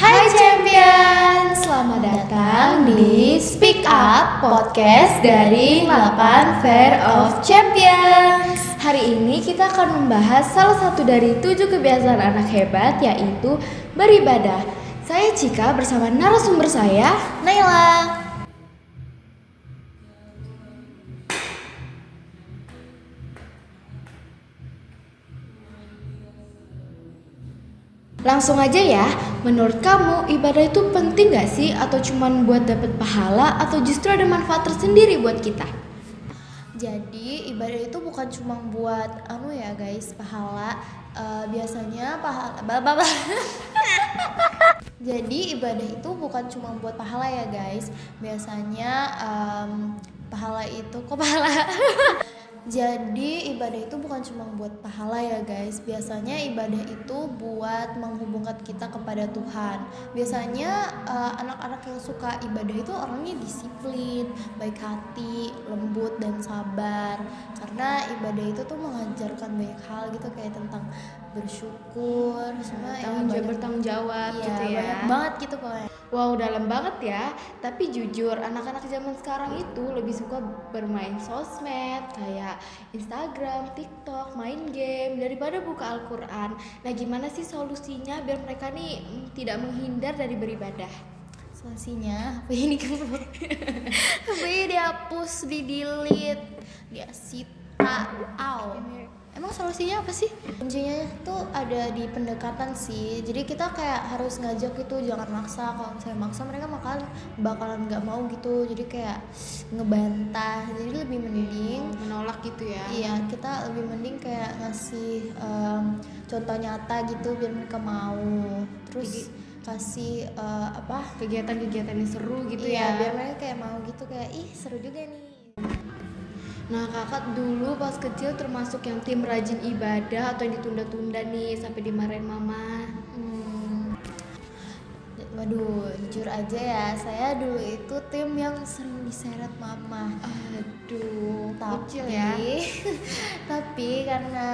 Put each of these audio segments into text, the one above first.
Hai Champion, selamat datang di Speak Up Podcast dari 8 Fair of Champions. Hari ini kita akan membahas salah satu dari 7 kebiasaan anak hebat, yaitu beribadah. Saya Cika bersama narasumber saya, Naila. Langsung aja ya, menurut kamu ibadah itu penting gak sih? Atau cuman buat dapat pahala? Atau justru ada manfaat tersendiri buat kita? Jadi ibadah itu bukan cuma buat guys, pahala. Biasanya pahala Jadi ibadah itu bukan cuma buat pahala ya guys. Biasanya pahala itu kok pahala. Jadi ibadah itu bukan cuma buat pahala ya guys. Biasanya ibadah itu buat menghubungkan kita kepada Tuhan. Biasanya anak-anak yang suka ibadah itu orangnya disiplin, baik hati, lembut dan sabar. Karena ibadah itu tuh mengajarkan banyak hal gitu, kayak tentang bersyukur sama Bertanggung jawab iya, gitu ya. banyak banget gitu pokoknya. Wow, dalam banget ya. Tapi jujur, anak-anak zaman sekarang itu lebih suka bermain sosmed kayak Instagram, TikTok, main game daripada buka Al-Quran. Nah, gimana sih solusinya biar mereka nih tidak menghindar dari beribadah? Solusinya HP ini kan HP dihapus, di-delete, disita. Emang solusinya apa sih? Kuncinya tuh ada di pendekatan sih. Jadi kita kayak harus ngajak itu, jangan maksa. Kalau misalnya maksa mereka bakalan nggak mau gitu. Jadi kayak ngebantah. Jadi lebih mending Menolak gitu ya. iya, kita lebih mending kayak ngasih contoh nyata gitu biar mereka mau. Terus kasih Kegiatan-kegiatan yang seru gitu iya, ya. biar mereka kayak mau gitu, kayak ih seru juga nih. Nah, kakak dulu pas kecil termasuk yang tim rajin ibadah atau yang ditunda-tunda nih sampai dimarahin mama? Waduh, jujur aja ya, saya dulu itu tim yang sering diseret mama. Aduh, Tapi kecil ya. tapi karena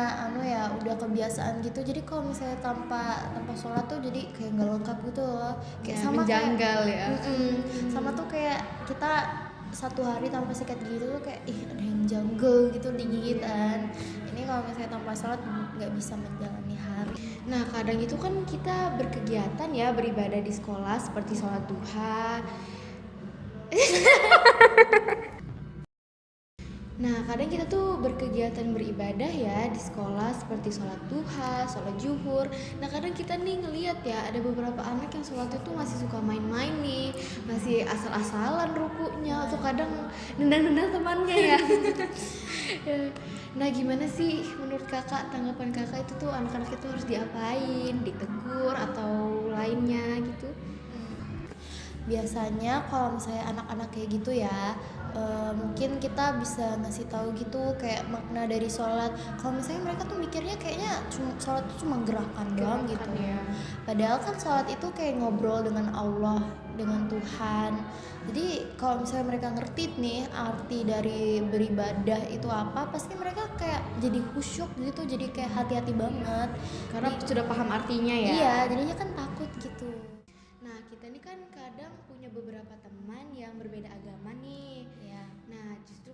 udah kebiasaan gitu, jadi kalau misalnya tanpa sholat tuh jadi kayak nggak lengkap gitu loh. Kayak Ya, sama menjanggal kayak, ya. sama tuh kayak kita satu hari tanpa sikat gigi tuh kayak ada yang janggal gitu di gigitan. Ini kalau misalnya tanpa sholat nggak bisa menjalani hari. Nah, kadang itu kan kita berkegiatan ya, beribadah di sekolah seperti sholat duha. Nah, kadang kita tuh berkegiatan beribadah ya di sekolah seperti sholat duha, sholat zuhur. Nah, kadang kita nih ngeliat ya, ada beberapa anak yang sholatnya tuh masih suka main-main nih, masih asal-asalan rukunya, atau kadang nendang-nendang temannya ya. Nah, gimana sih menurut kakak, tanggapan kakak itu tuh anak-anak itu harus diapain, ditegur atau lainnya gitu? Biasanya kalau misalnya anak-anak kayak gitu ya, mungkin kita bisa ngasih tahu gitu kayak makna dari sholat. Kalau misalnya mereka tuh mikirnya kayaknya sholat itu cuma gerakan doang gitu ya. Padahal kan sholat itu kayak ngobrol dengan Allah, dengan Tuhan. Jadi kalau misalnya mereka ngerti nih arti dari beribadah itu apa, pasti mereka kayak jadi khusyuk gitu, jadi kayak hati-hati banget. Karena sudah paham artinya ya. Iya, jadinya kan takut gitu. Nah, kita ini kan kadang punya beberapa teman yang berbeda agama nih. Ya. Nah, justru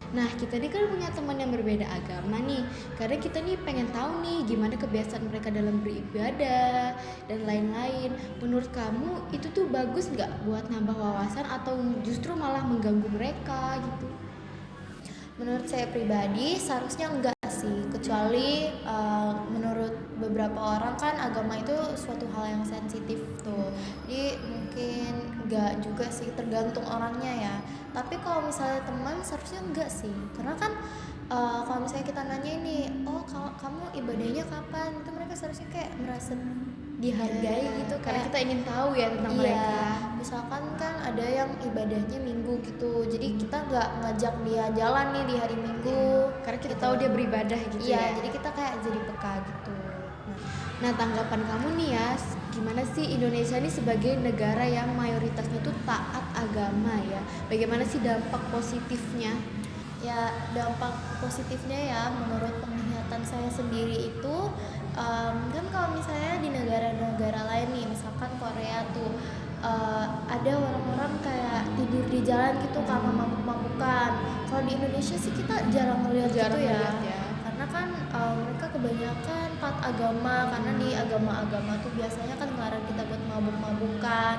Nah, kita ini kan punya teman yang berbeda agama nih. Kadang kita nih pengen tahu nih gimana kebiasaan mereka dalam beribadah dan lain-lain. Menurut kamu itu tuh bagus nggak buat nambah wawasan atau justru malah mengganggu mereka gitu? Menurut saya pribadi seharusnya enggak sih, kecuali menurut beberapa orang kan agama itu suatu hal yang sensitif tuh. Jadi mungkin enggak juga sih, tergantung orangnya ya. Tapi kalau misalnya teman seharusnya enggak sih, karena kan kalau misalnya kita nanya ini, oh kalau kamu ibadahnya kapan, itu mereka seharusnya kayak merasa dihargai gitu, Karena kayak kita ingin tahu ya tentang iya, mereka. misalkan kan ada yang ibadahnya minggu gitu, jadi kita nggak ngajak dia jalan nih di hari Minggu, Karena kita tahu dia beribadah gitu iya, ya. jadi kita kayak jadi peka gitu. Nah, tanggapan kamu nih ya, gimana sih Indonesia ini sebagai negara yang mayoritasnya tuh taat agama ya? Bagaimana sih dampak positifnya? Ya, dampak positifnya ya menurut penglihatan saya sendiri itu kan kalau misalnya di negara di jalan gitu karena mabuk-mabukan. Kalau di Indonesia sih kita jarang ngeliat gitu ya. Karena kan mereka kebanyakan taat agama, karena di agama-agama tuh biasanya kan ngelarang kita buat mabuk-mabukan,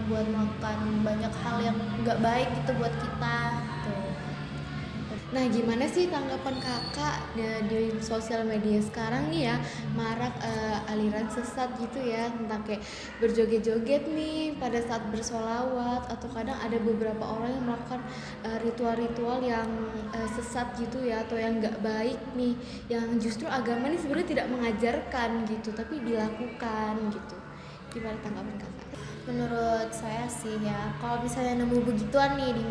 buat melakukan banyak hal yang nggak baik gitu buat kita gitu. Nah, gimana sih tanggapan kakak di sosial media sekarang nih ya, marak aliran sesat gitu ya, tentang kayak berjoget-joget nih pada saat bersolawat, atau kadang ada beberapa orang yang melakukan ritual-ritual yang sesat gitu ya, atau yang nggak baik nih, yang justru agama ini sebenarnya tidak mengajarkan gitu, tapi dilakukan gitu. Gimana tanggapan kakak? Menurut saya sih ya, kalau misalnya nemu begituan nih di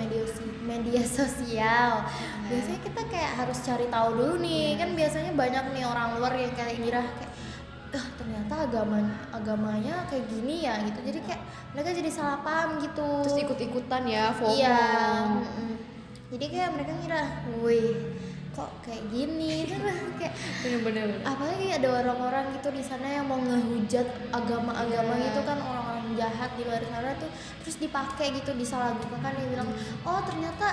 media sosial, biasanya kita kayak harus cari tahu dulu nih. Kan biasanya banyak nih orang luar yang kayak ngira kayak ternyata agamanya kayak gini ya gitu. Jadi kayak mereka jadi salah paham gitu. Terus ikut-ikutan ya, FOMO. Iya. Jadi kayak mereka ngira, wih kok kayak gini, terus kayak Bener-bener. apalagi ada orang-orang gitu di sana yang mau ngehujat agama-agama Iya. gitu kan, orang-orang jahat di luar sana tuh, terus dipakai gitu, disalahgunakan, dia bilang oh ternyata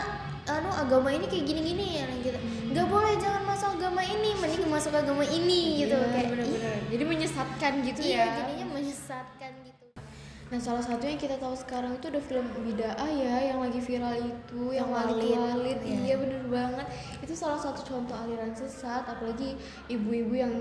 agama ini kayak gini-gini ya gitu. Nggak boleh, jangan masuk agama ini, mending masuk agama ini gitu. Iya, Kayak bener-bener. Jadi menyesatkan gitu iya, ya. jadinya menyesatkan gitu. Nah, salah satu yang kita tahu sekarang itu ada film Bid'ah ya, yang lagi viral itu, yang Walid. Iya, bener banget. Itu salah satu contoh aliran sesat, apalagi ibu-ibu yang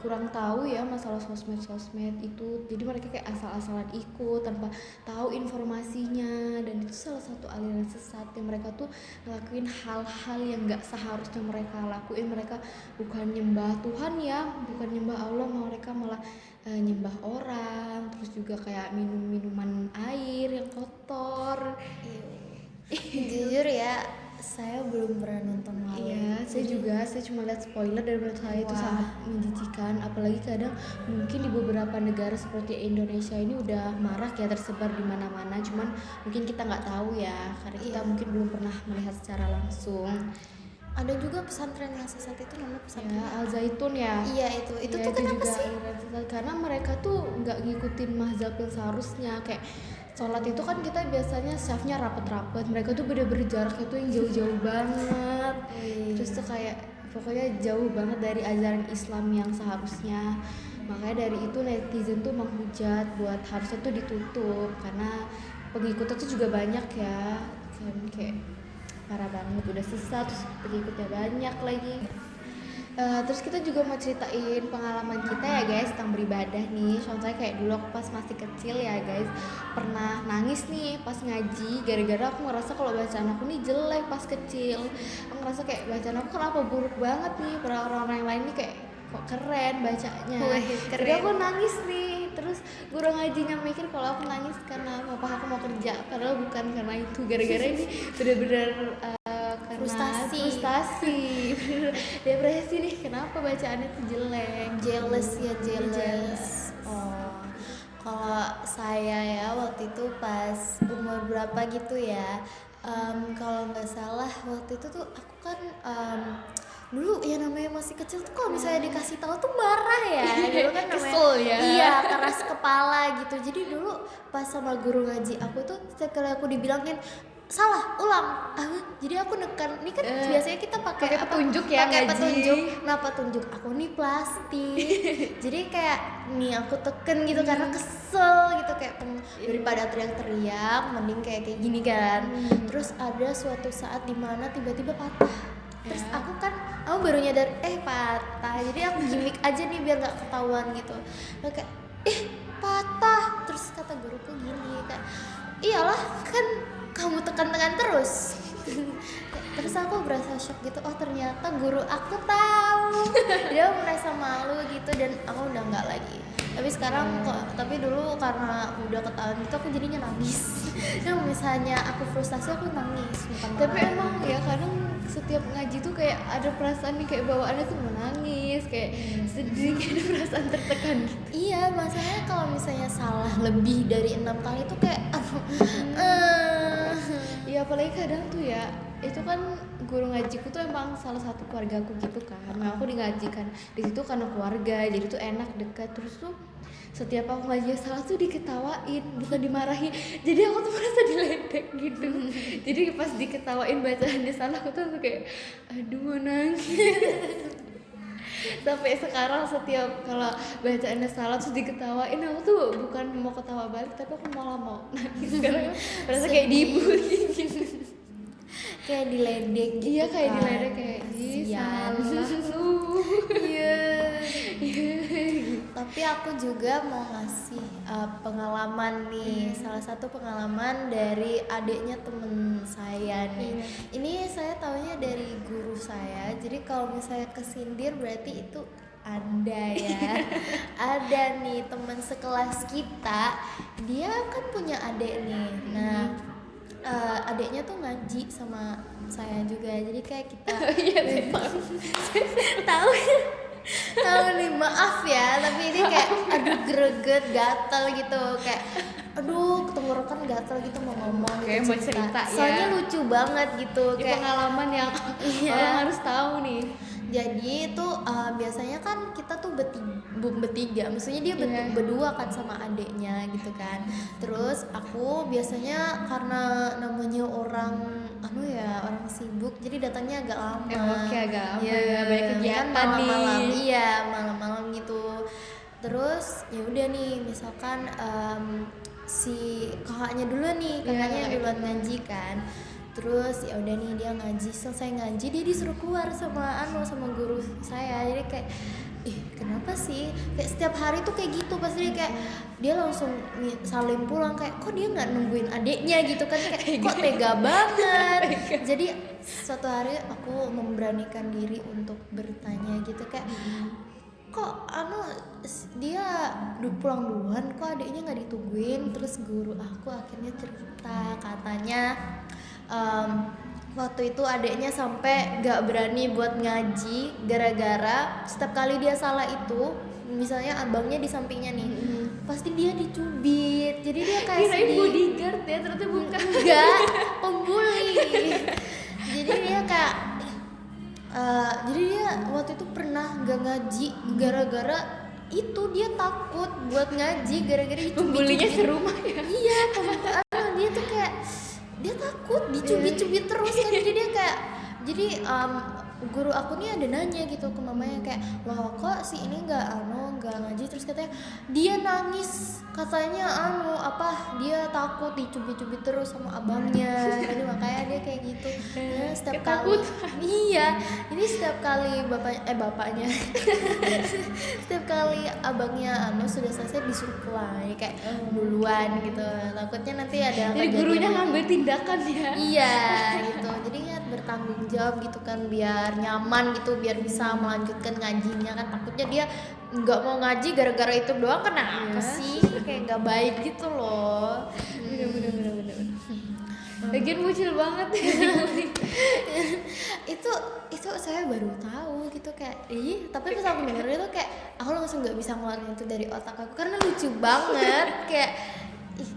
kurang tahu ya masalah sosmed itu. Jadi mereka kayak asal-asalan ikut tanpa tahu informasinya, dan itu salah satu aliran sesat yang mereka tuh ngelakuin hal-hal yang nggak seharusnya mereka lakuin. Mereka bukan nyembah Tuhan ya, bukan nyembah Allah, mereka malah nyembah orang, terus juga kayak minuman air yang kotor. Jujur ya, saya belum pernah nonton Walid. Iya, saya cuma lihat spoiler, dan menurut saya itu sangat menjijikan. Apalagi kadang mungkin di beberapa negara seperti Indonesia ini udah marak ya, tersebar di mana-mana. Cuman mungkin kita nggak tahu ya, karena kita mungkin belum pernah melihat secara langsung. Ada juga pesantren yang sesat itu, namanya pesantren Al Zaitun ya. Iya itu Ya, tuh kenapa juga sih? aliran sesat. Karena mereka tuh nggak ngikutin mazhab yang seharusnya. Kayak sholat itu kan kita biasanya safnya rapet-rapet, mereka tuh bener-bener jaraknya tuh yang jauh-jauh banget. Terus tuh kayak pokoknya jauh banget dari ajaran Islam yang seharusnya. Makanya dari itu netizen tuh menghujat buat harusnya tuh ditutup, karena pengikutnya tuh juga banyak ya, kan kayak parah banget, udah sesat terus pengikutnya banyak lagi. Terus kita juga mau ceritain pengalaman kita ya guys tentang beribadah nih. Contohnya kayak dulu aku pas masih kecil ya guys, pernah nangis nih pas ngaji gara-gara aku ngerasa kalau bacaan aku nih jelek pas kecil. Aku ngerasa kayak bacaan aku kenapa buruk banget nih, padahal orang-orang yang lain nih kayak kok keren bacanya. Jadi aku nangis nih. Terus guru ngajinya mikir kalau aku nangis karena papa aku mau kerja, padahal bukan karena itu. Gara-gara ini bener-bener frustasi bener, depresi nih, kenapa bacaannya tuh jelek. Jealous. Oh, kalau saya ya waktu itu pas umur berapa gitu ya, kalau nggak salah waktu itu tuh aku kan dulu ya namanya masih kecil tuh kalau misalnya dikasih tahu tuh marah ya, dulu kan namanya Kesel ya. iya, keras kepala gitu. Jadi dulu pas sama guru ngaji aku tuh setiap kali aku dibilangin salah, ulang, jadi aku nekan. Ini kan biasanya kita pakai petunjuk ya, pakai ngaji. petunjuk. Nah petunjuk aku nih plastik, jadi kayak nih aku teken gitu karena kesel gitu, kayak daripada teriak-teriak mending kayak gini kan. Terus ada suatu saat dimana tiba-tiba patah. Terus aku baru nyadar patah, jadi aku gimmick aja nih biar nggak ketahuan gitu. Nah, kayak patah. Terus kata guruku gini, kayak iyalah kan kamu tekan-tekan terus. Terus aku berasa shock gitu, oh ternyata guru aku tahu. Dia merasa malu gitu, dan aku udah nggak lagi. Tapi sekarang tapi dulu karena udah ketahuan gitu aku jadinya nangis. Nah misalnya aku frustasi aku nangis, bukan marah. Tapi emang ya kadang setiap ngaji tuh kayak ada perasaan nih, kayak bawaannya tuh menangis, kayak sedih, kayak ada perasaan tertekan gitu. Iya, masalahnya kalau misalnya salah lebih dari 6 kali tuh kayak Ya apalagi kadang tuh ya, itu kan guru ngajiku tuh emang salah satu keluarga aku gitu kan. Nah aku digajikan di situ karena keluarga, jadi tuh enak dekat. Terus tuh setiap aku ngaji salah tuh diketawain, bukan dimarahin. Jadi aku tuh merasa diledek gitu. Jadi pas diketawain bacaannya salah, aku tuh kayak aduh mau nangis. Sampai sekarang setiap kalau bacaannya salah terus diketawain, aku tuh bukan mau ketawa balik tapi aku malah mau nangis karena merasa kayak dibully gitu. Kayak diledek gitu. Iya kayak kan. diledek kayak Kasian. salah lu. Iya. Tapi aku juga mau ngasih pengalaman nih, salah satu pengalaman dari adiknya temen saya nih. Ini saya taunya dari guru saya. Jadi kalau misalnya kesindir berarti itu ada ya. Ada nih teman sekelas kita, dia kan punya adik nih. Nah, adiknya tuh ngaji sama saya juga. Jadi kayak kita tahu nih, maaf ya, tapi ini kayak aduh greget, gatal gitu, kayak aduh tenggorokan gatal gitu mau ngomong Kayak gitu, mau cerita ya. soalnya lucu banget gitu. Ini Kayak pengalaman yang Iya. orang harus tahu nih. jadi itu biasanya kan kita tuh bertiga, maksudnya dia Iya. berdua kan sama adeknya gitu kan. Terus aku biasanya karena namanya orang orang sibuk, jadi datangnya agak lama. Oke, agak lama Iya, ya, banyak kan kegiatan malam-malam. nih. Iya, malam-malam gitu. Terus ya udah nih, misalkan si kakaknya dulu nih, kakaknya Iya, duluan ngaji kan. Terus ya udah nih dia ngaji, selesai ngaji dia disuruh keluar sama guru saya. Jadi kayak kenapa sih kayak setiap hari tuh kayak gitu, pasti dia kayak dia langsung salim pulang, kayak kok dia nggak nungguin adiknya gitu kan, kayak kok tega banget. Jadi suatu hari aku memberanikan diri untuk bertanya gitu, kayak kok dia pulang duluan, kok adiknya nggak ditungguin. Terus guru aku akhirnya cerita, katanya waktu itu adiknya sampai gak berani buat ngaji gara-gara setiap kali dia salah itu, misalnya abangnya di sampingnya nih, pasti dia dicubit. Jadi dia kayak Kirain bodyguard ya, ternyata bukan. enggak, pembuli. Jadi dia kayak jadi dia waktu itu pernah gak ngaji gara-gara itu, dia takut buat ngaji gara-gara Pembulinya dicubit-cubit. serumah ya. Iya, dia tuh kayak dia takut dicubit-cubit terus kan. Jadi dia kayak guru aku nih ada nanya gitu ke mamanya, kayak loh kok si ini nggak ngaji. Terus katanya dia nangis, katanya dia takut dicubit-cubit terus sama abangnya. Jadi makanya dia kayak gitu. Nah, setiap kali ini setiap kali bapaknya setiap kali abangnya sudah selesai disuruh pulang, ya kayak duluan gitu, takutnya nanti ada Jadi gurunya ngambil tindakan ya. iya gitu. Jadi ingat bertanggung jawab gitu kan, biar nyaman gitu, biar bisa melanjutkan ngajinya kan. Takutnya dia nggak mau ngaji gara-gara itu doang, kenapa sih, kayak nggak baik gitu loh. Bener. Lagian bocil banget. itu saya baru tahu gitu, kayak tapi pas aku denger itu kayak aku langsung nggak bisa ngeluarin itu dari otak aku karena lucu banget. Kayak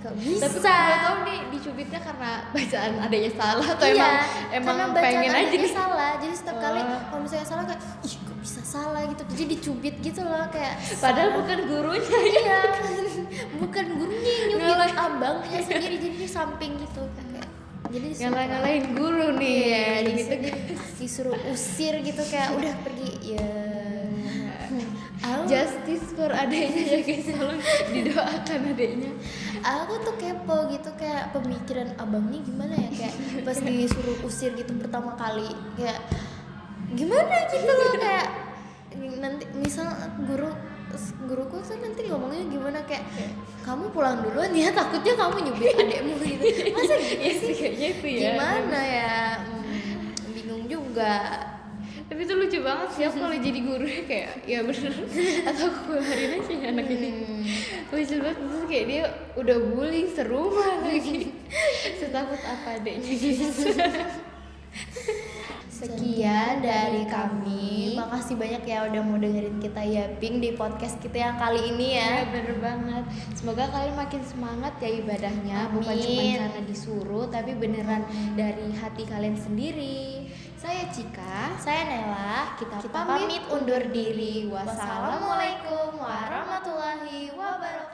kok bisa. Tapi kalau tahu nih dicubitnya karena bacaan adanya salah atau Iya, emang karena bacaan pengen aja adiknya nih. salah. Jadi setiap kali kalau misalnya salah kayak kok bisa salah gitu, jadi dicubit gitu loh, kayak Padahal salah. bukan gurunya. Iya, bukan gurunya yang nyubit, abangnya sendiri. Jadi di samping gitu kayak jadi Ngalah-ngalahin guru nih ya. Gitu. disuruh usir gitu, kayak udah pergi ya. Justice for adeknya ya guys, tolong didoakan adeknya. Aku tuh kepo gitu, kayak pemikiran abangnya gimana ya, kayak pas disuruh usir gitu pertama kali, kayak gimana gitu loh, kayak nanti misal guruku tuh nanti ngomongnya gimana, kayak kamu pulang duluan ya, takutnya kamu nyubit adekmu gitu. Masa gitu sih, kayaknya itu ya. gimana ya, bingung juga. Tapi itu lucu banget sih, aku kalau jadi guru kayak ya bener, atau aku keluarin aja anak ini. Lucu banget, terus kayak dia udah bullying serumah lagi. Setakut apa adeknya gitu. Sekian dari kami. Makasih banyak ya udah mau dengerin kita yaping di podcast kita yang kali ini ya. Bener banget. Semoga kalian makin semangat ya ibadahnya. Bukan Amin. cuma karena disuruh, tapi beneran dari hati kalian sendiri. Saya Cika, Saya Nela. kita pamit undur diri. Wassalamualaikum warahmatullahi wabarakatuh.